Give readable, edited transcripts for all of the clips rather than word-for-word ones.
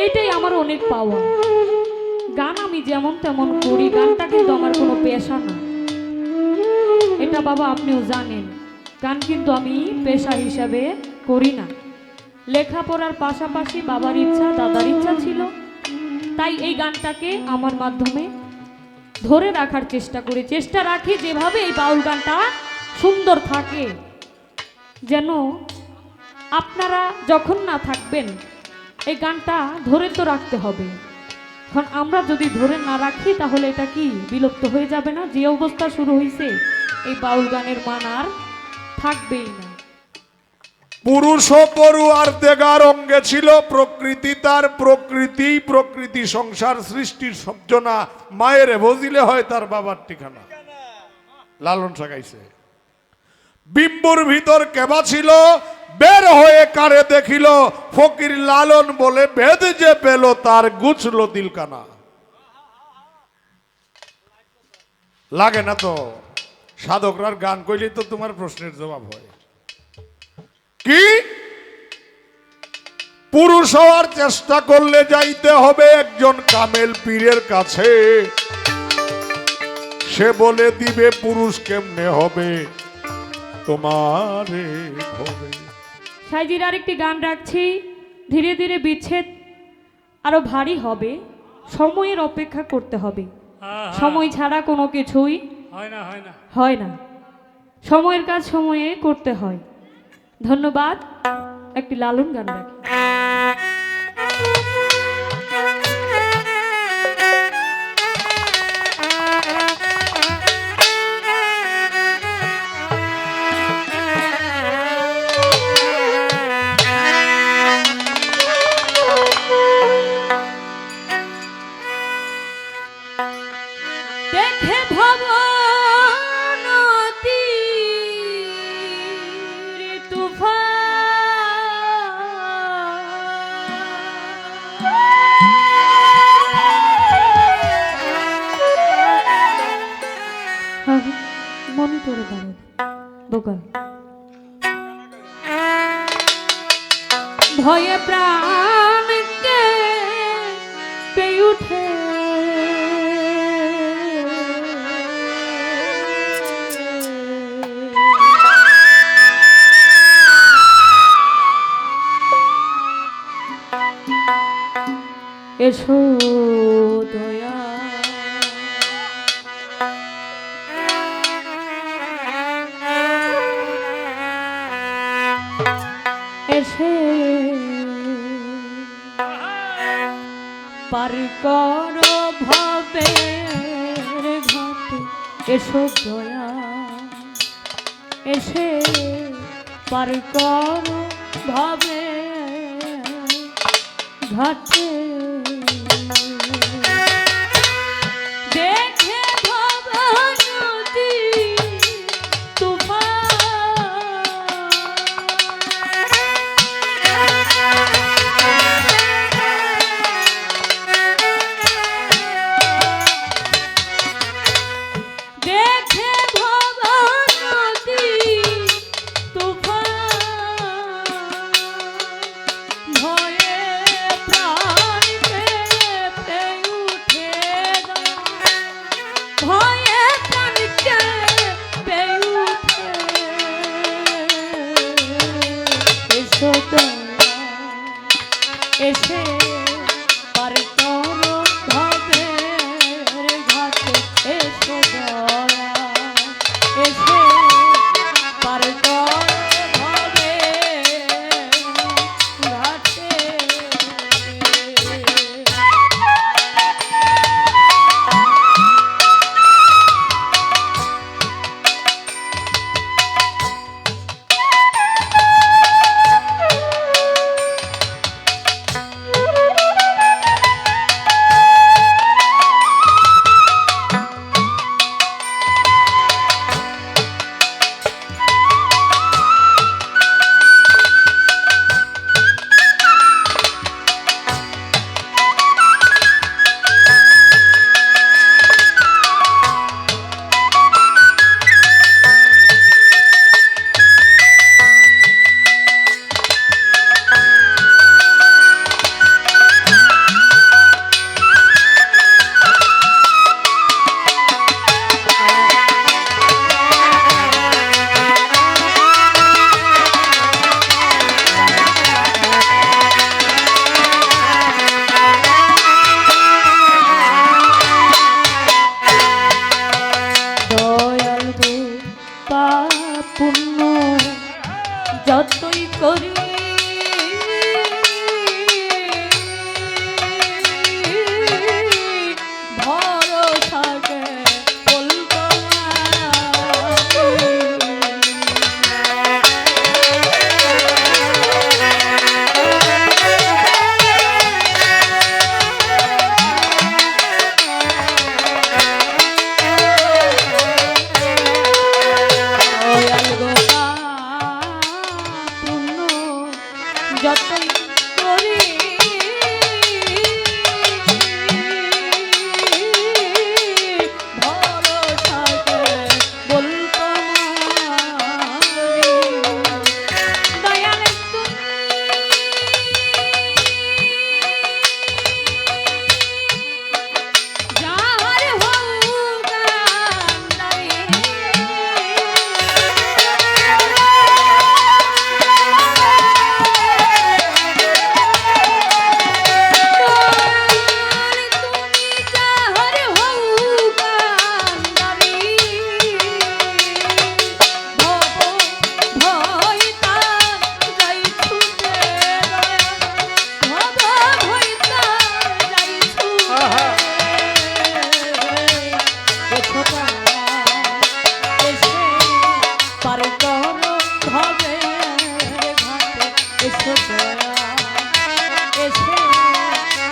এইটাই আমার অনেক পাওয়া। গান আমি যেমন তেমন করি, গানটা কিন্তু আমার কোনো পেশা না। এটা বাবা আপনিও জানেন, গান কিন্তু আমি পেশা হিসাবে করি না। লেখাপড়ার পাশাপাশি বাবার ইচ্ছা, দাদার ইচ্ছা ছিল, তাই এই গানটাকে আমার মাধ্যমে ধরে রাখার চেষ্টা রাখি, যেভাবে এই বাউল গানটা সুন্দর থাকে, যেন আপনারা যখন না থাকবেন এই গানটা ধরে তো রাখতে হবে। এখন আমরা যদি ধরে না রাখি তাহলে এটা কি বিলুপ্ত হয়ে যাবে না? যে অবস্থা শুরু হয়েছে, এই বাউল গানের মান আর থাকবেই না। পুরুষ ও পড়ুয়ার দেগার অঙ্গে ছিল প্রকৃতি, তার প্রকৃতি প্রকৃতি সংসার সৃষ্টির সবজনা মায়ের ভজিলে হয় তার বাবার ঠিকানা। লালন সাগাইছে। বিম্বুর ভিতর কেবা ছিল, বের হয়ে কারে দেখিল, ফকির লালন বলে ভেদ যে পেল তার গুছলো দিলকানা। লাগে না তো? সাধকরার গান কইলেই তো তোমার প্রশ্নের জবাব হয়। কি পুরুষ হওয়ার চেষ্টা করলে যাইতে হবে একজন কামেল পীরের কাছে, সে বলে দিবে পুরুষ কেমনে হবে তোমারে হবে। সাইজির আরেকটি গান রাখছি, ধীরে ধীরে বিচ্ছেদ আরো ভারী হবে, সময়ের অপেক্ষা করতে হবে। সময় ছাড়া কোনো কিছুই হয় না। সময়ের কাজ সময়ে করতে হয়। ধন্যবাদ। একটি লালন গান রাখি। দেখে ভবনতীর তুফান মনে করে পারে বোকাল ভয়ে প্রাণকে পেয়ে উঠে, এসো দয়া এসে পার করো ভবের ঘাটে, এসো দয়া এসে পার করো ভবের ঘাটে। দেখে ভবনদী এসে পার করো ভবের ঘাটে, এসো দয়া এসে পার করো ভবের ঘাটে।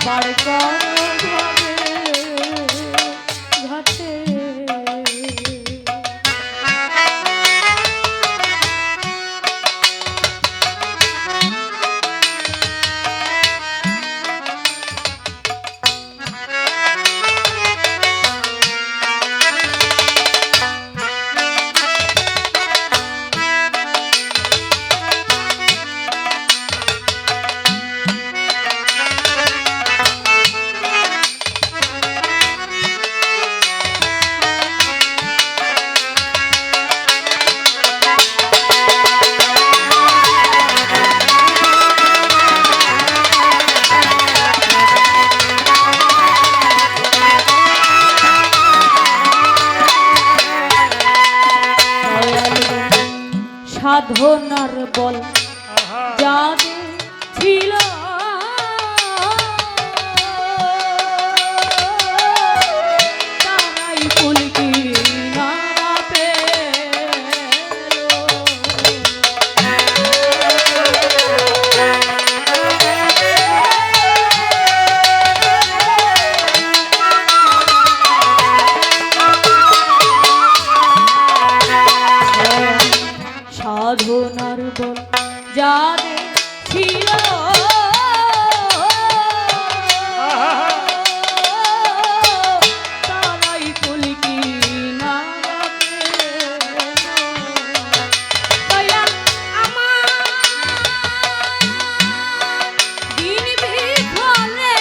পার করো ভাবে ঘাটে। সাধনার বল যাদের ছিল তারাই কুলকি নারা পেল। সাধনার বল যাদের ছিল তারাই কলকি নারা পেল। দয়াল আমার দিন বিফলে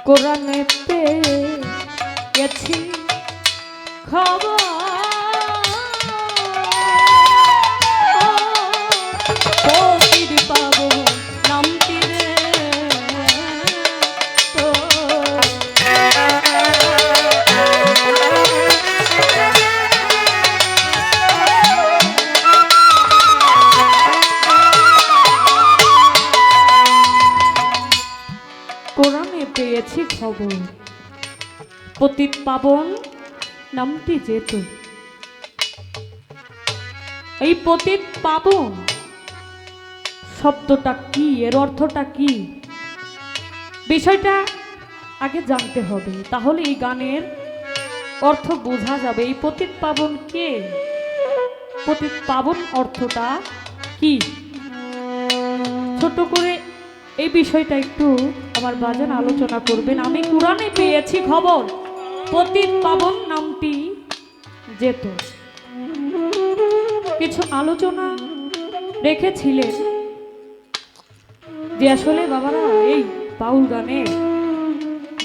কোরআনে পেয়েছি খবর ফকির পাবো নামটি রে তো কোরআনে পেয়েছি খবর পতিত পাবন নামটি যেত। এই পতিত পাবন শব্দটা কি, এর অর্থটা কি, বিষয়টা আগে জানতে হবে, তাহলে এই গানের অর্থ বোঝা যাবে। এই পতিত পাবন কে, পতিত পাবন অর্থটা কি, ছোট করে এই বিষয়টা একটু আমার বাজান আলোচনা করবেন। আমি কোরআনে পেয়েছি খবর পতিত পাবন নামটি যেত। কিছু আলোচনা রেখেছিলেন যে আসলে বাবারা এই বাউল গানের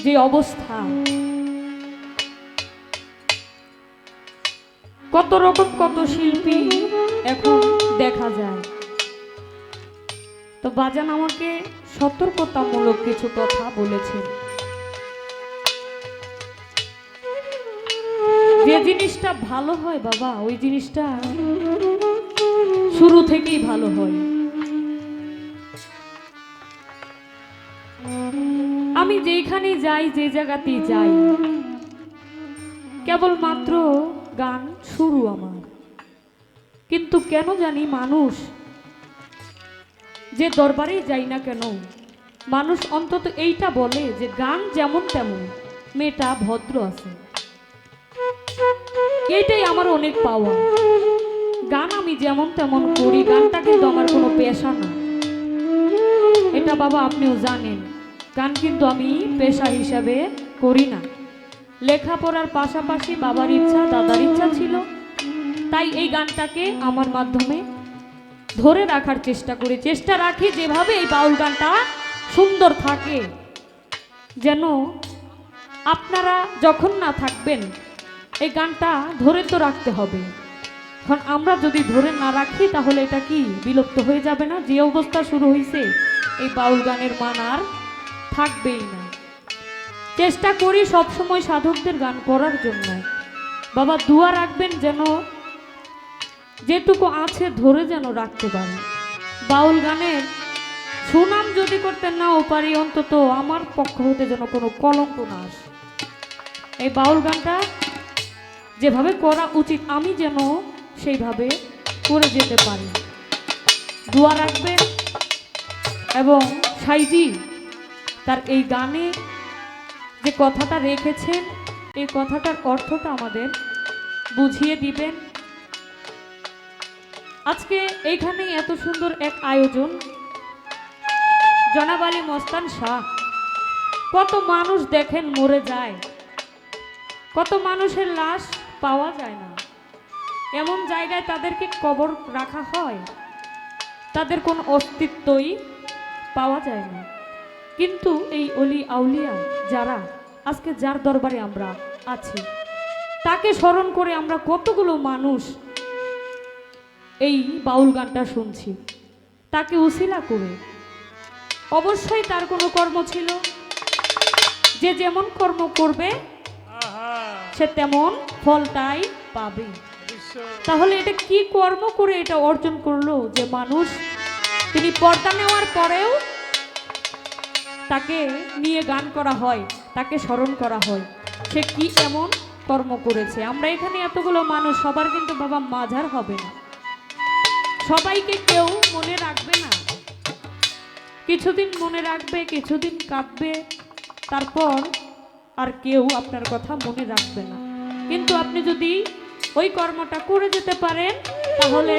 যে অবস্থা, কত রকম কত শিল্পী এখন দেখা যায়। তো বাজান আমাকে সতর্কতামূলক কিছু কথা বলেছেন, যে জিনিসটা ভালো হয় বাবা ওই জিনিসটা শুরু থেকেই ভালো হয়। আমি যেখানে যাই, যে জায়গাতেই যাই, কেবলমাত্র গান শুরু আমার, কিন্তু কেন জানি মানুষ যে দরবারেই যাই না কেন, মানুষ অন্তত এইটা বলে যে গান যেমন তেমন, মেয়েটা ভদ্র আছে। এইটাই আমার অনেক পাওয়া। গান আমি যেমন তেমন করি, গানটা কিন্তু আমার কোনো পেশা না। এটা বাবা আপনিও জানেন, গান কিন্তু আমি পেশা হিসাবে করি না। লেখাপড়ার পাশাপাশি বাবার ইচ্ছা, দাদার ইচ্ছা ছিল, তাই এই গানটাকে আমার মাধ্যমে ধরে রাখার চেষ্টা রাখি, যেভাবে এই বাউল গানটা সুন্দর থাকে, যেন আপনারা যখন না থাকবেন এই গানটা ধরে তো রাখতে হবে। এখন আমরা যদি ধরে না রাখি তাহলে এটা কি বিলুপ্ত হয়ে যাবে না? যে অবস্থা শুরু হয়েছে, এই বাউল গানের মান আর থাকবেই না। চেষ্টা করি সবসময় সাধকদের গান করার জন্য। বাবা দোয়া রাখবেন যেন যেটুকু আছে ধরে যেন রাখতে পারে। বাউল গানের সুনাম যদি করতে নাও পারি, অন্তত আমার পক্ষ হতে যেন কোনো কলঙ্ক না আসে। এই বাউল গানটা যেভাবে করা উচিত আমি যেন সেইভাবে করে যেতে পারি, দোয়া রাখবেন। এবং সাইজি তার এই গানে যে কথাটা রেখেছেন, এই কথাটার অর্থটা আমাদের বুঝিয়ে দিবেন। আজকে এইখানে এত সুন্দর এক আয়োজন, জনাব আলী মস্তান শাহ। কত মানুষ দেখেন মরে যায়, কত মানুষের লাশ পাওয়া যায় না, এমন জায়গায় তাদেরকে কবর রাখা হয়, তাদের কোনো অস্তিত্বই পাওয়া যায় না। কিন্তু এই অলি আউলিয়া যারা আজকে যার দরবারে আমরা আছি, তাকে স্মরণ করে আমরা কতগুলো মানুষ এই বাউল গানটা শুনছি, তাকে উসিলা করে। অবশ্যই তার কোনো কর্ম ছিল, যে যেমন কর্ম করবে সে তেমন ফলটাই পাবে। তাহলে এটা কি কর্ম করে এটা অর্জন করলো যে মানুষ তিনি পর্দা নেওয়ার পরেও তাকে নিয়ে গান করা হয়, তাকে স্মরণ করা হয়, সে কি এমন কর্ম করেছে। আমরা এখানে এতগুলো মানুষ, সবার কিন্তু বাবা মাঝার হবে না, সবাইকে কেউ মনে রাখবে না। কিছুদিন মনে রাখবে, কিছুদিন কাঁদবে, তারপর আর কেউ আপনার কথা মনে রাখবে না। কিন্তু আপনি যদি ওই কর্মটা করে যেতে পারেন, তাহলে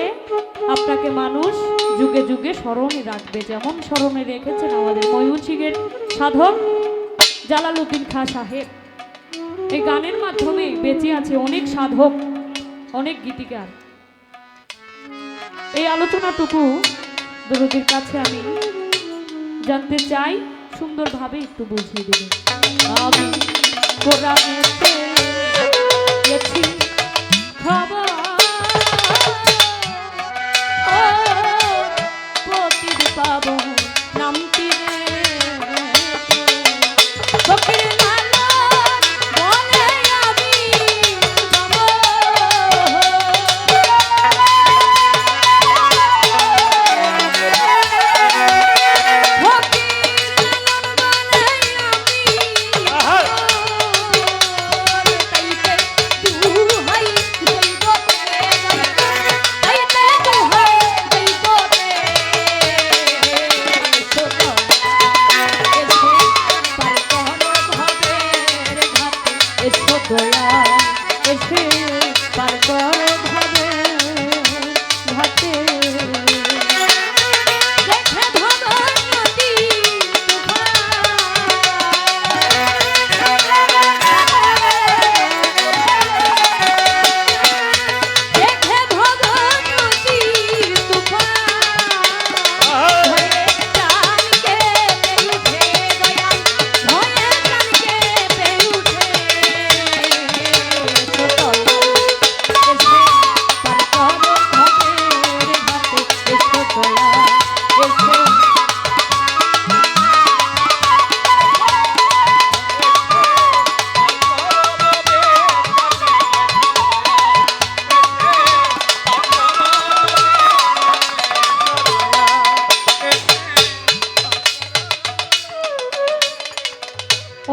আপনাকে মানুষ যুগে যুগে স্মরণে রাখবে, যেমন স্মরণে রেখেছেন আমাদের ময়মনসিংহের সাধক জালালউদ্দিন খাঁ সাহেব। এই গানের মাধ্যমে বেঁচে আছে অনেক সাধক, অনেক গীতিকার। এই আলোচনাটুকু দরদির কাছে আমি জানতে চাই, সুন্দরভাবে একটু বুঝিয়ে দেবেন। আমি কোরআনেতে গেছি খবর, পতির পাবো নামটি ফকির লালন বলে আমি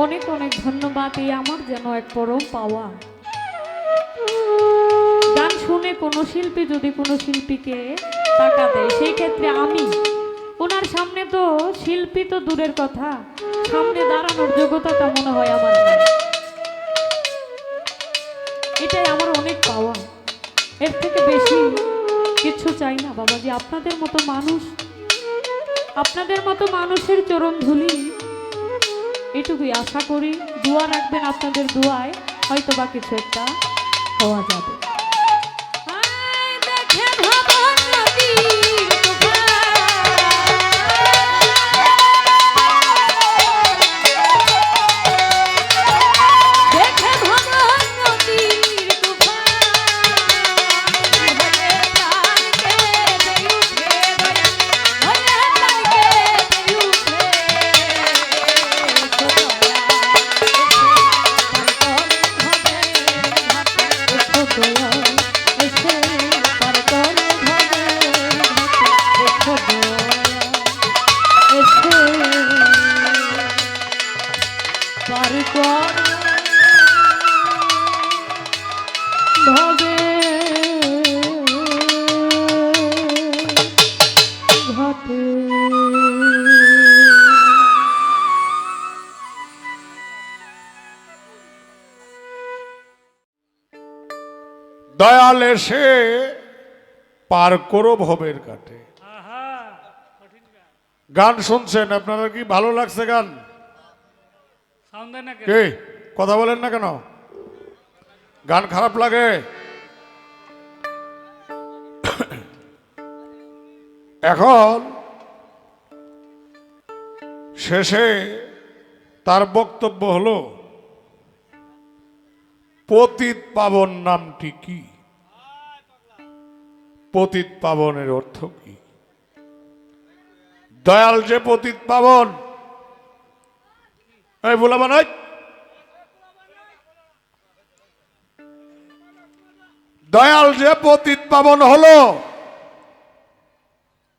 অনেক অনেক ধন্যবাদ। এই আমার যেন এক পরম পাওয়া। গান শুনে কোনো শিল্পী যদি কোনো শিল্পীকে টাকা দেয়, সেই ক্ষেত্রে আমি ওনার সামনে তো শিল্পী তো দূরের কথা, সামনে দাঁড়ানোর যোগ্যতাটা মনে হয় আমার নাই। এটাই আমার অনেক পাওয়া, এর থেকে বেশি কিছু চাই না বাবাজি। আপনাদের মতো মানুষ, আপনাদের মতো মানুষের চরণ ধুলি, এটুকুই আশা করি। দোয়া রাখবেন, আপনাদের দোয়ায় হয়তো বা কিছু একটা হওয়া যাবে। দয়াল এসে পার করো ভবের কাটে। গান শুনছেন আপনারা, কি ভালো লাগছে গান? কে কথা বলেন না কেন? গান খারাপ লাগে? এখন শেষে তার বক্তব্য হলো পতিত পাবন নামটি কি, পতিত পাবনের অর্থ কি? দয়াল যে পতিত পাবন, এই বলাবা নয়, দয়াল যে পতিত পাবন হলো,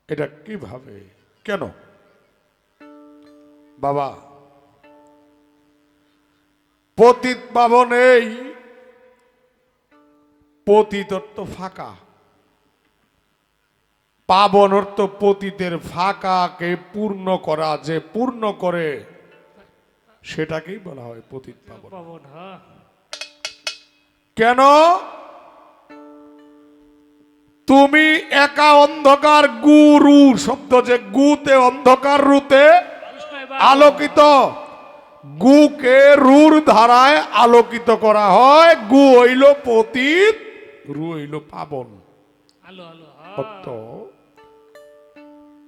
এটা কিভাবে কেন? বাবা, পতিত পাবন, এই পতিত অর্থ ফাঁকা, পাবন অর্থ পতিতের ফাঁকাকে পূর্ণ করা, যে পূর্ণ করে সেটাকেই বলা হয় পতিত পাবন। কেন? তুমি একা অন্ধকার, গুরু শব্দ, যে গুতে অন্ধকার, রুতে আলোকিত, গুকে রুর ধারায় আলোকিত করা হয়। গু হইল পতিত, রু হইল পাবন। অর্থ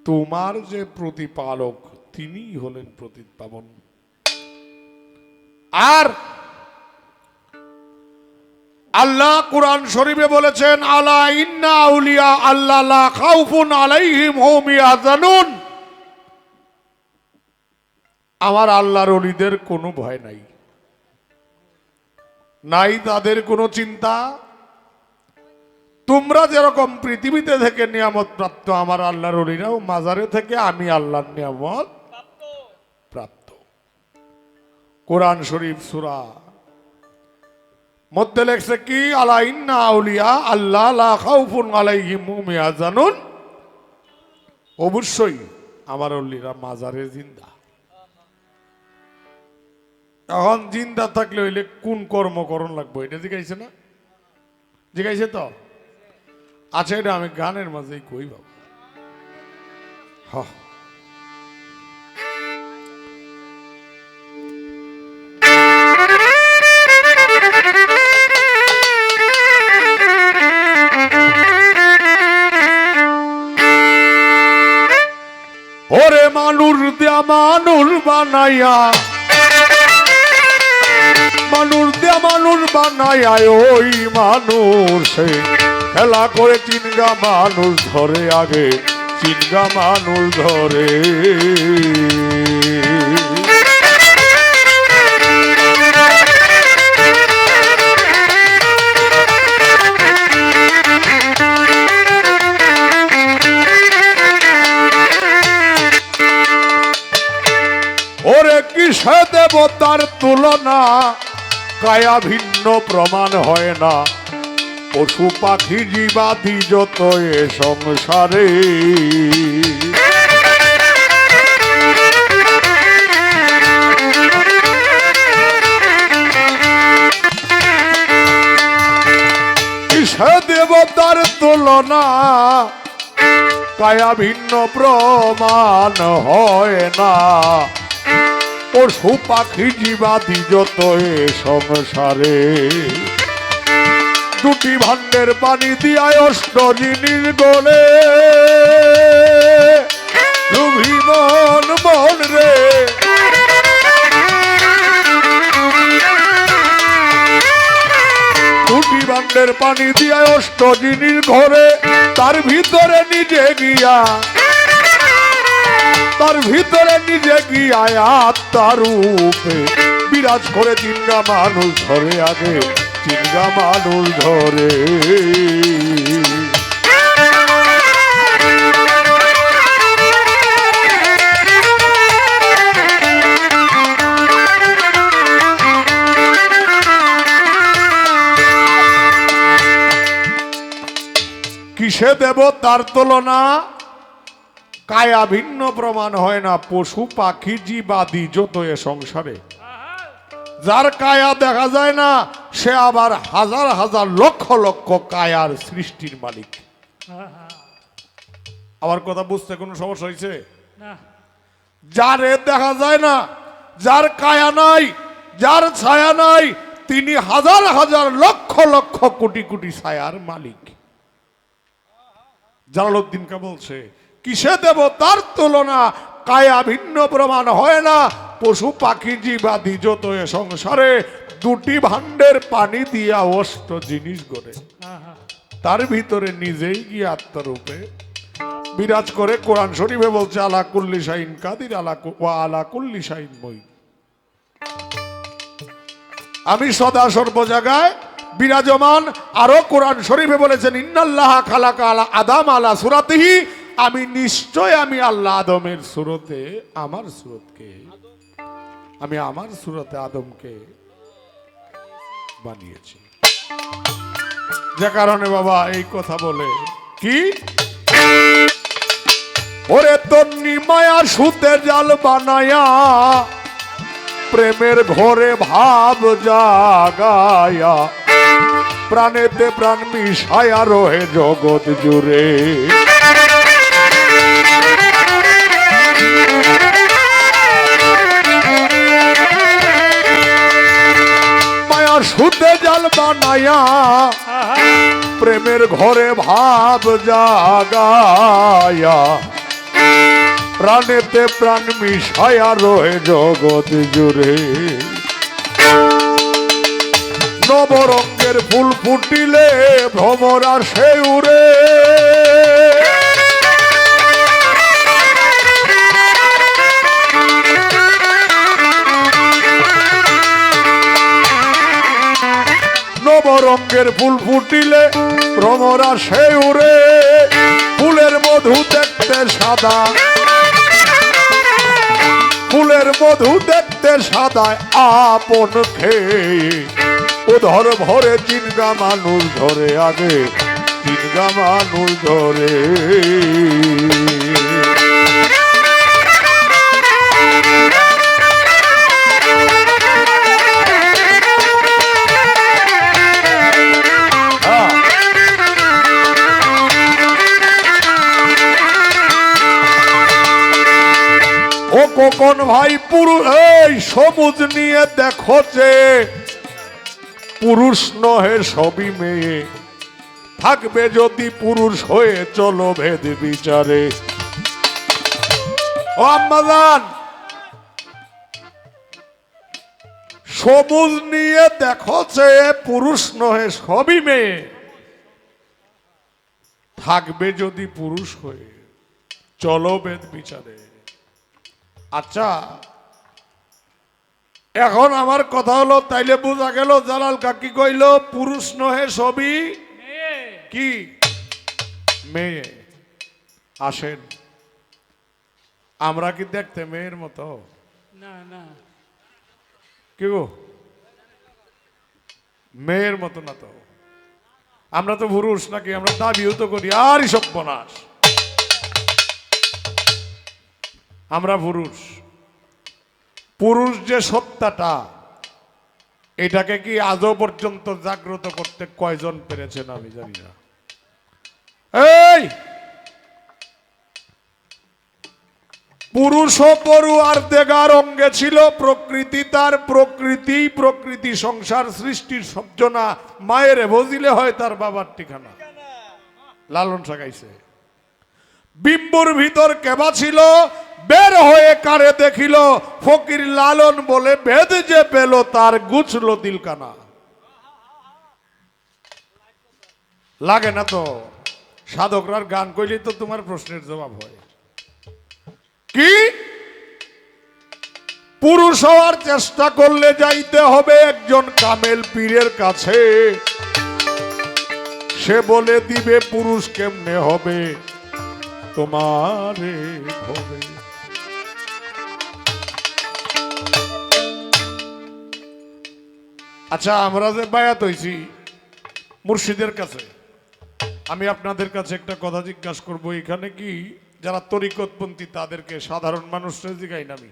তোমার যে প্রতিপালক, তিনি হলেন পতিত পাবন। আর আল্লাহ কুরআন শরীফে বলেছেন, আলা ইন্না আউলিয়া আল্লাহ লা খাউফুন আলাইহিম হুম ইয়াহজানুন, আমার আল্লাহর ওলিদের কোনো ভয় নাই, নাই তাদের কোনো চিন্তা। তোমরা যেরকম পৃথিবীতে থেকে নিয়ামত প্রাপ্ত, আমার আল্লাহর ওলিরাও মাজারে থেকে আমি আল্লাহর নিয়ামত প্রাপ্ত। কোরআন শরীফ সূরা মধ্যে লেখছে কি, আলা ইন্না আউলিয়া আল্লাহ লা খাউফুন আলাইহিম হুম ইয়াহজানুন, অবশ্যই আমার ওলিরা মাজারে জিন্দা। এখন জিন্দা থাকলে হইলে কোন কর্মকরণ লাগবে, এটা জিজ্ঞাসা না? জিজ্ঞাসা তো? আচ্ছা, এটা আমি গানের মাঝেই কই বাবা। ওরে মানুষ দিয়া মানুষ বানাইয়া, মানুষ দিয়া মানুষ বানাইয়া, ওই মানুষে খেলা করে চিনগা মানুষ ধরে, আগে চিনগা মানুষ ধরে। ওরে কিসে দেবতার তুলনা, কায়া ভিন্ন প্রমাণ হয় না, পশু পাখি জীবাদি যত এ সংসারে কিসে দেবতার তুলনা কায়া ভিন্ন প্রমাণ হয় না পশু পাখি জীবাদি যত এ সংসারে দুটি ভান্ডের পানি দিয়ায় অষ্ট জিনিস গলে লুভি মন মন রে দুটি ভান্ডের পানি দিয়ায় অষ্ট জিনিস ঘরে তার ভিতরে নিজে গিয়া আত্মার রূপে বিরাজ করে চিনগা মানুষ ধরে আগে চিনগা মানুষ ধরে কিসে দেব তার তুলনা কায়া ভিন্ন প্রমাণ হয় না পশু পাখি জীবাদি যত এ সংসারে যার কায়া দেখা যায় না সে আবার হাজার হাজার লক্ষ লক্ষ কায়ার সৃষ্টির মালিক। আমার কথা বুঝতে কোনো সমস্যা হয়েছে? যারে দেখা যায় না, যার কায়া নাই, যার ছায়া নাই, তিনি হাজার হাজার লক্ষ লক্ষ কোটি কোটি ছায়ার মালিক। জালালউদ্দিন কা বলছে কিসে দেব তার তুলনা কায়া ভিন্ন প্রমাণ হয় না পশু পাখি জীবাদি যত এ সংসারে দুটি ভান্ডের পানি দিয়া অষ্ট জিনিস গড়ে তার ভিতরে নিজেই গিয়ে আত্মরূপে বিরাজ করে। কোরআন শরীফে বলছে আলা কুল্লি শাইন কাদির আলা কুল্লি শাইন মই, আমি সদা সর্ব জায়গায় বিরাজমান। আরো কোরআন শরীফে বলেছেন ইন্নাল্লাহ খালাকা আলা আদাম আলা সুরাতিহি, আমি নিশ্চয় আমি আল্লাহ আদমের সুরতে আমার সুরতকে আমি আমার সুরতে আদমকে বানিয়েছি। যে কারণে বাবা এই কথা বলে কি ওরে তন্নি মায়া সুতে জাল বানায়া প্রেমের ঘরে ভাব জাগায়া প্রাণেতে প্রাণ মিশায়া রহে জগৎ জুড়ে। মায়া সুতে জাল বানায়া প্রেমের ঘরে ভাব জাগায়া প্রাণেতে প্রাণ মিশায়া রহে জগৎ জুড়ে। নবরঙ্গের ফুল ফুটিলে ভ্রমরা সে উড়ে, নবরঙ্গের ফুল ফুটিলে ভ্রমরা সে উড়ে। ফুলের মধু দেখতে সাদা, ফুলের মধু দেখতে সাদায় আপন খেয়ে উধর ভরে চিনগা মানুষ ধরে আগে চিনগা মানুষ ধরে। ও কোন ভাই পুরুষ এই সবুজ নিয়ে দেখো যে পুরুষ নহে সবই মেয়ে, থাকবে যদি পুরুষ হয়ে চলো ভেদ বিচারে। ও আম্মাজান সবুজ নিয়ে দেখো যে পুরুষ নহে সবই মেয়ে, থাকবে যদি পুরুষ হয়ে চলো ভেদ বিচারে। আচ্ছা এখন আমার কথা হলো তাইলে বোঝা গেল জালাল কাকি কইল পুরুষ নহে সবই কি মেয়ে। আসেন আমরা কি দেখতে মেয়ের মতো? না না, কি গো মেয়ের মতো না তো। আমরা তো পুরুষ নাকি, আমরা দাবিও তো করি আর সব বনাস। আমরা পুরুষ, পুরুষ যে সত্তাটা, এটাকে কি আজও পর্যন্ত জাগ্রত করতে কয়জন পেরেছেন আমি জানি না। এই পুরুষ পরু আর দেগার অঙ্গে ছিল প্রকৃতি, তার প্রকৃতি প্রকৃতি সংসার সৃষ্টির সবজনা মায়ের ভজিলে হয় তার বাবার ঠিকানা। লালন সাগাইছে বিম্বুর ভিতর কেবা ছিল, বের হয়ে কারে দেখিল, ফকির লালন বলে ভেদ যে পেল তার গুছল দিলকানা। লাগে না তো সাধকরার গান কইলেই তো তোমার প্রশ্নের জবাব হয়। কি পুরুষ হওয়ার চেষ্টা করলে যাইতে হবে একজন কামেল পীরের কাছে, সে বলে দিবে পুরুষ কেমনে হবে তোমারে হবে। আচ্ছা, আমরা যে বায়াত হইছি মুর্শিদের কাছে, আমি আপনাদের কাছে একটা কথা জিজ্ঞাসা করব, এখানে কি যারা তরিকতপন্থী তাদেরকে সাধারণ মানুষরা জিগাই না, আমি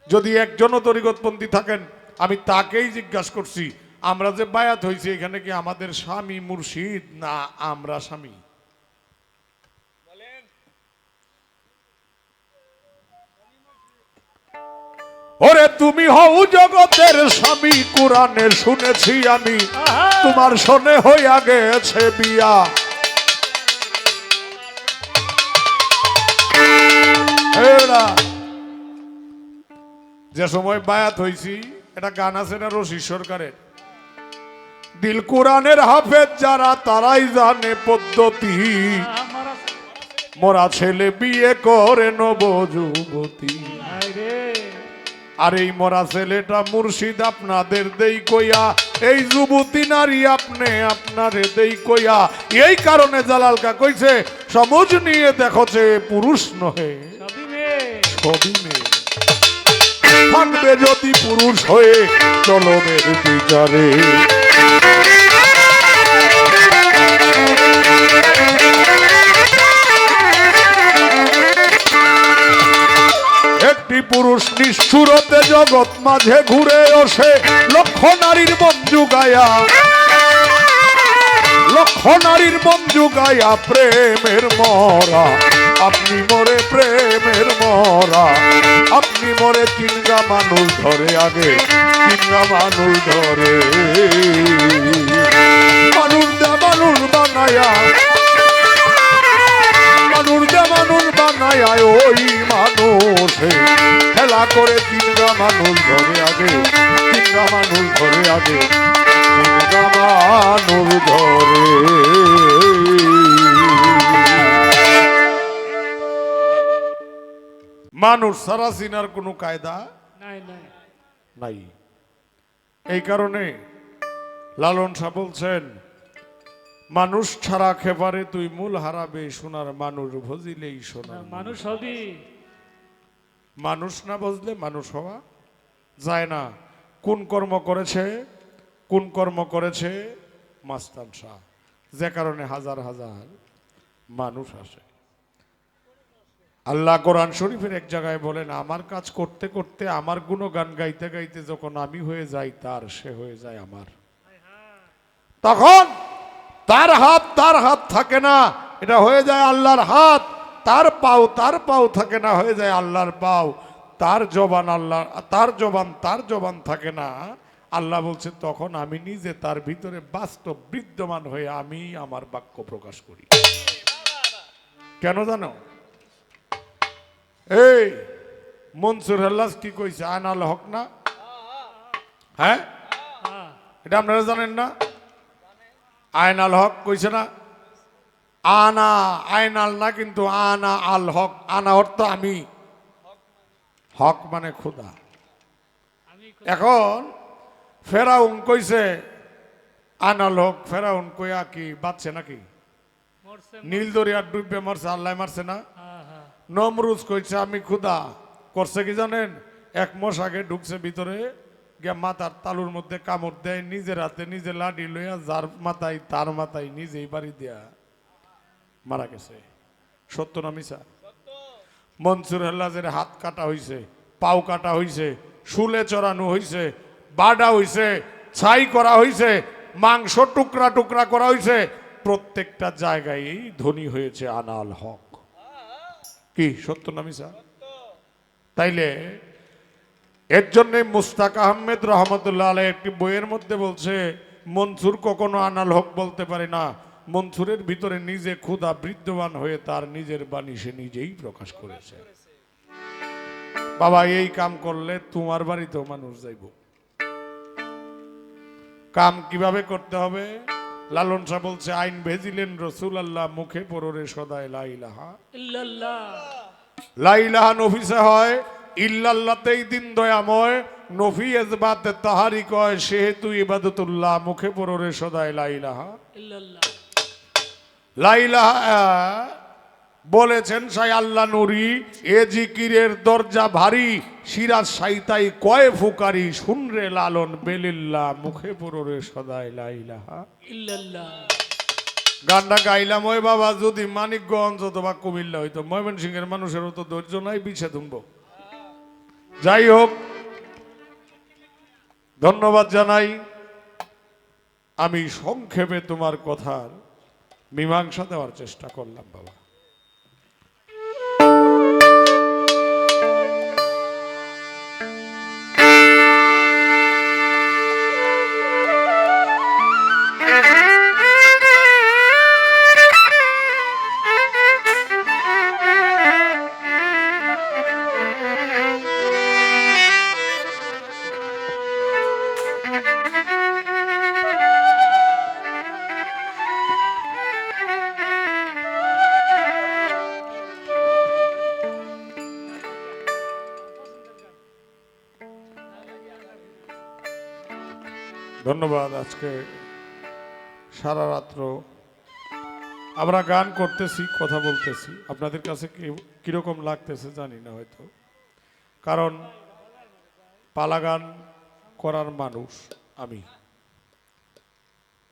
যদি একজনও তরিকতপন্থী থাকেন আমি তাকেই জিজ্ঞাসা করছি, আমরা যে বায়াত হইছি এখানে কি আমাদের স্বামী মুর্শিদ না আমরা স্বামী? ওরে তুমি হও জগতের স্বামী, কোরআনে শুনেছি আমি তোমার শোনে হইয়া গেছে বিয়া। যে সময় বায়াত হইছি, এটা গান আছে না রশি সরকারের, দিল কোরআনের হাফেজ যারা তারাই জানে পদ্ধতি, মোরা ছেলে বিয়ে করে নব যুবতী। আর এই মরা ছেলেটা মুর্শিদ আপনাদের দেই কইয়া, এই যুবতী নারী আপনি আপনারে দেই কইয়া। এই কারণে জালালকা কইছে সমুজ নিয়ে দেখছে পুরুষ নহে সবই মেয়ে। থাকবে যদি পুরুষ হয়ে চলনের বিচারে, একটি পুরুষ নিষ্ঠুরতে জগৎ মাঝে ঘুরে আসে, লক্ষ নারীর মন জুগায়া, লক্ষ নারীর মন জুগায়া প্রেমের মরা। আপনি মরে প্রেমের মরা, আপনি মরে তিনগা মানুষ ধরে, আগে তিনগা মানুষ ধরে, মানুষ দা মানুষ বানায়া, মানুষ দা মানুষ বানায়া ওই মানুষে খেলা করে তিনগা মানুষ ধরে, আগে তিনগা মানুষ ধরে, আগে তিনগা মানুষ ধরে। মানুষ সারা চিনার কোনো কায়দা নাই। এই কারণে লালন শাহ বলছেন, মানুষ ছাড়া খেপারে তুই মূল হারাবে, সোনার মানুষ ভজিলেই সোনার মানুষ হবি। মানুষ না বুঝলে মানুষ হওয়া যায় না। কোন কর্ম করেছে, কোন কর্ম করেছে মাস্তান শাহ, যে কারণে হাজার হাজার মানুষ আসে। আল্লাহ কোরআন শরীফের এক জায়গায় বলেন, আমার কাজ করতে করতে, আমার গুণগান গাইতে গাইতে যখন আমি হয়ে যাই তার, সে হয়ে যায় আমার, তখন তার হাত থাকে না, এটা হয়ে যায় আল্লাহর হাত। তার পাও থাকে না, হয়ে যায় আল্লাহর পাও। তার জবান তার জবান থাকে না। আল্লাহ বলছে তখন আমি নিজে তার ভিতরে বাস্তব বিদ্যমান হয়ে আমি আমার বাক্য প্রকাশ করি। কেন জানো? এই মনসুর আল্লাহ কি কইছে, আনাল হক না? হ্যাঁ, এটা আপনারা জানেন না? আয়নাল হক কইছে না? আনা আয়নাল না, কিন্তু আনা আল হক। আনা অর্থ আমি, হক মানে খোদা। এখন ফেরাউন কইছে আনাল হক, ফেরাউন কইয়া কি বাঁচছে নাকি? নীল দরিয়ার ডুববে মারছে, আল্লাহ মারছে না? নমরুজ কইছে আমি খোদা, করছে কি জানেন? 1 মাস আগে ঢুকছে ভিতরে গিয়া মাথার তালুর মধ্যে কামড় দেয়, নিজের হাতে নিজে লাঠি লইয়া যার মাথায় তার মাথায় নিজেই বাড়ি দিয়া মারা গেছে। সত্য না মিছা? মনসুর হেল্লাজের হাত কাটা হইছে, পাও কাটা হইছে, শুলে চড়ানো হইছে, বাডা হইছে, ছাই করা হইছে, মাংস টুকরা টুকরা করা হইছে। প্রত্যেকটা জায়গায় ধনী হয়েছে আনাল হক। কি সত্য না মিছা? তাইলে এর জন্য মুস্তাক আহমেদ রহমতুল্লাহ আলাইহি একটি বইয়ের মধ্যে বলছে, মনসুর কখনো আনাল হক বলতে পারে না। মনসুরের ভিতরে নিজে ক্ষুধা বৃদ্ধবান হয়ে তার নিজের বাণী সে নিজেই প্রকাশ করেছে। বাবা এই কাম করলে তোমার বাড়িতেও মানুষ যাইব। কাম কিভাবে করতে হবে? লালন শাহ বলছে, আইন ভেজিলেন রসুল আল্লাহ, মুখে পড়রে সদায় লা ইলাহা ইল্লাল্লাহ। লা ইলাহা নফিসে হয়, ইল্লাল্লাহতেই দিন দয়াময়, নফি এজবাতে তাহারি কয়, সেহেতু ইবাদতুল্লাহ, মুখে পড়রে সদায় লা ইলাহা ইল্লাল্লাহ। লা ইলাহা বলেছেন সাই আল্লাহ নুরি, এ জিকিরের দরজা ভারী, সিরাজ সাইতাই কয় ফুকারি, শুনরে লালন বেলিল্লাহ, মুখে পড়রে সদায় লা ইলাহা ইল্লাল্লাহ। গানটা গাইলাম ওই বাবা, যদি মানিকগঞ্জ অথবা কুমিল্লা হইতো, ময়মনসিংহের মানুষেরও তো ধৈর্য নাই, বিছে ধুনবো। যাই হোক, ধন্যবাদ জানাই। আমি সংক্ষেপে তোমার কথার মীমাংসা দেওয়ার চেষ্টা করলাম বাবা। ধন্যবাদ। আজকে সারা রাত্র আমরা গান করতেছি, কথা বলতেছি, আপনাদের কাছে কিরকম লাগতেছে জানি না, হয়তো কারণ পালা গান করার মানুষ আমি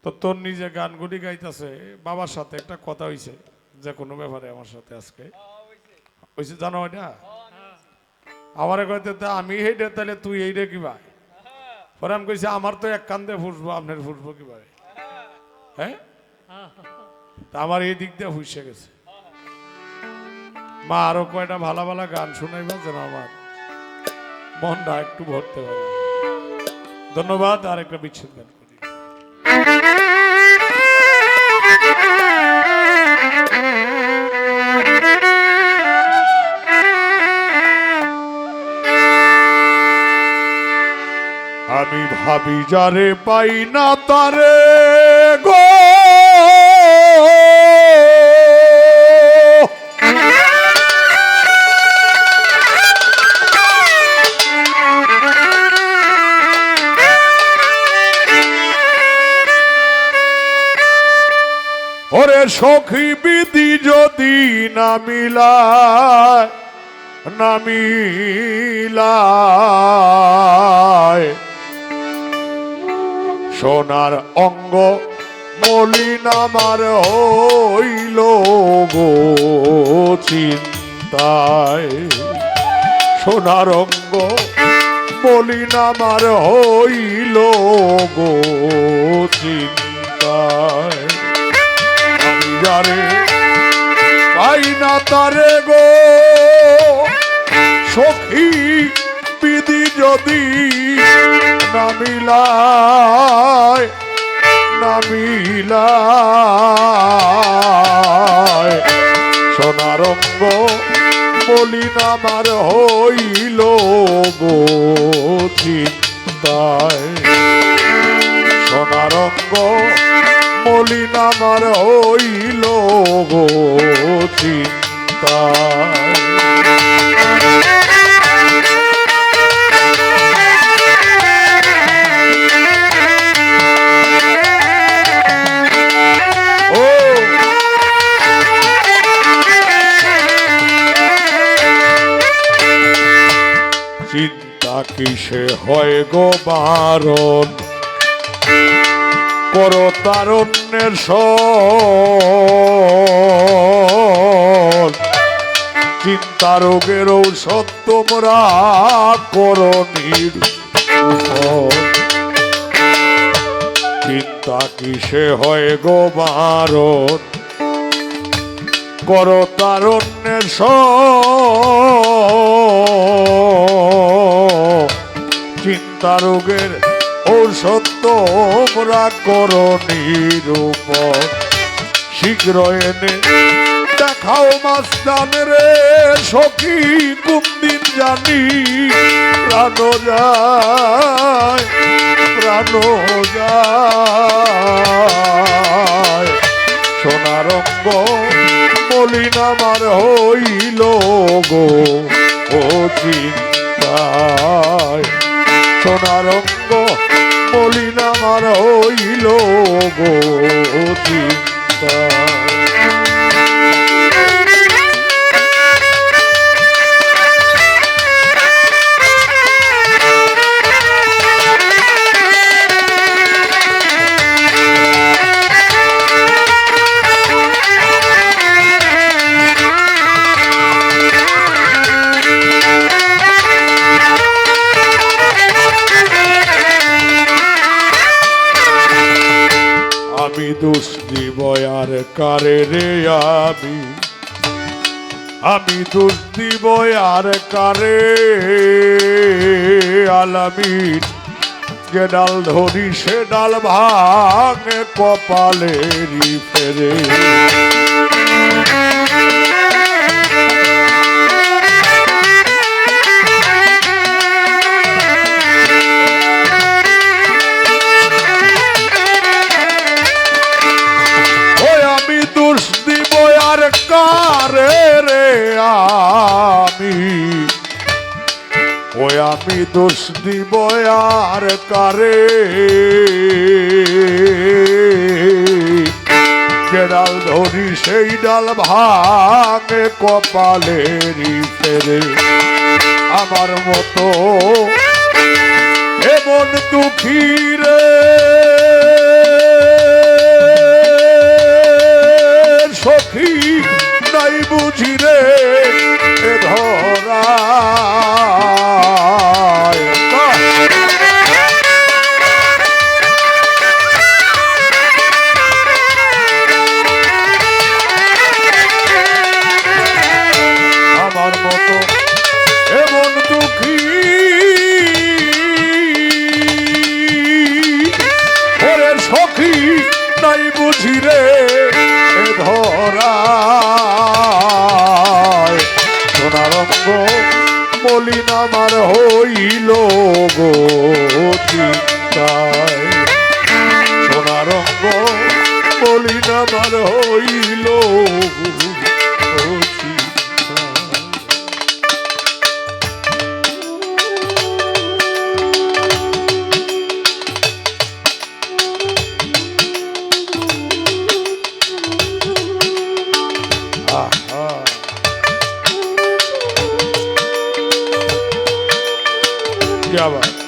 তো। তোর নিজে গানগুলি গাইতেছে, বাবার সাথে একটা কথা হইছে যে কোনো ব্যাপারে আমার সাথে আজকে হইছে, জানো এটা আমারে কইতে, আমি হেইটা তাহলে তুই এইটা কি ভাই? পরে আমি কইছি, আমার তো এক কান্দে ফুসবো, আপনার ফুসবো কিভাবে? হ্যাঁ, তা আমার এই দিক দিয়ে ফুসে গেছে। মা আরো কয়টা ভালো ভালো গান শোনাইবা যেন আমার মনটা একটু ভরতে পারে। ধন্যবাদ। আর একটা বিচ্ছেদ গান করি। আমি ভাবি যারে পাই না তারে গো, ওরে সখী বিধি যদি না মিলায়, না মিলায়, সোনার অঙ্গ মলিন আমার হইল গো চিন্তায়, সোনার অঙ্গ মলিন আমার হইল গো চিন্তায়। আমি যারে পাই না তারে গো, সখী বিধি যদি না মিলায়, না মিলায়, সোনার অঙ্গ মলিন আমার হইল গো চিন্তায়, সোনার অঙ্গ মলিন আমার হইল গো চিন্তায়। কিসে হয় গো বারণ করো তারণ্যের চিন্তা রোগের ঔষধ তোমরা করো নিরূপণ চিন্তা কিসে হয় গো বারণ করো তারণ্যের চিন্তা রোগের ঔষধ তোমরা করো নিরূপণ শীঘ্র এনে দেখাও মাস্তান রে সখী কোন দিন জানি প্রাণ যায় সোনার অঙ্গ মলিন আমার হইল গো ও চিন্তায় সোনার অঙ্গ মলিন আমার হইল গো চিন্তায় আমি দোষ দিব আর কারে রে আমি দোষ দিব আর কারে আলামিন যে ডাল ধরি সে ডাল ভাঙে কপালেরই ফেরে আমি দোষ দিব আর কারে যে ডাল ধরি সেই ডাল ভাঙে কপালেরই ফেরে আমার মতো এমন দুঃখী রে সখী নাই বুঝি রে ধরা নাই বুঝি রে ধরা সোনার অঙ্গ মলিন আমার হইল গো চিন্তায় সোনার অঙ্গ মলিন আমার হইল গো क्या बात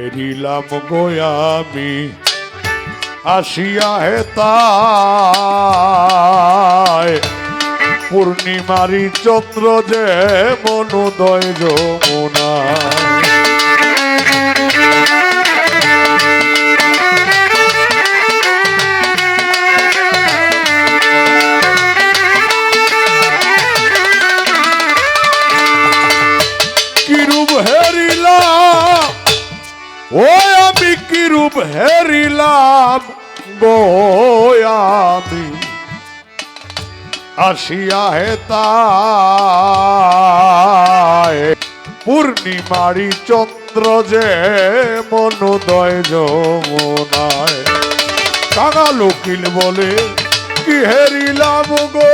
ফেরিলাম গোয়ামি আসিয়া হেতায় পূর্ণিমারি চন্দ্র যে মনোদয় যমুনা ও আমি কি রূপ হেরিলাম গো আমি আসিয়া হেতায় পূর্ণিমারি চন্দ্র যে মনোদয় যমুনায় কাঙা লোকিল বলে কি হেরিলাম গো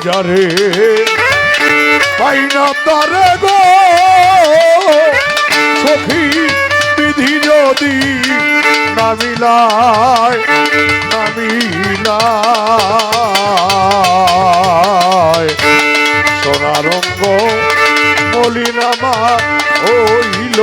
যারে পাই না তারে গো সখী বিধি যদি না মিলায় সোনারঙ্গ মলিনামা হইল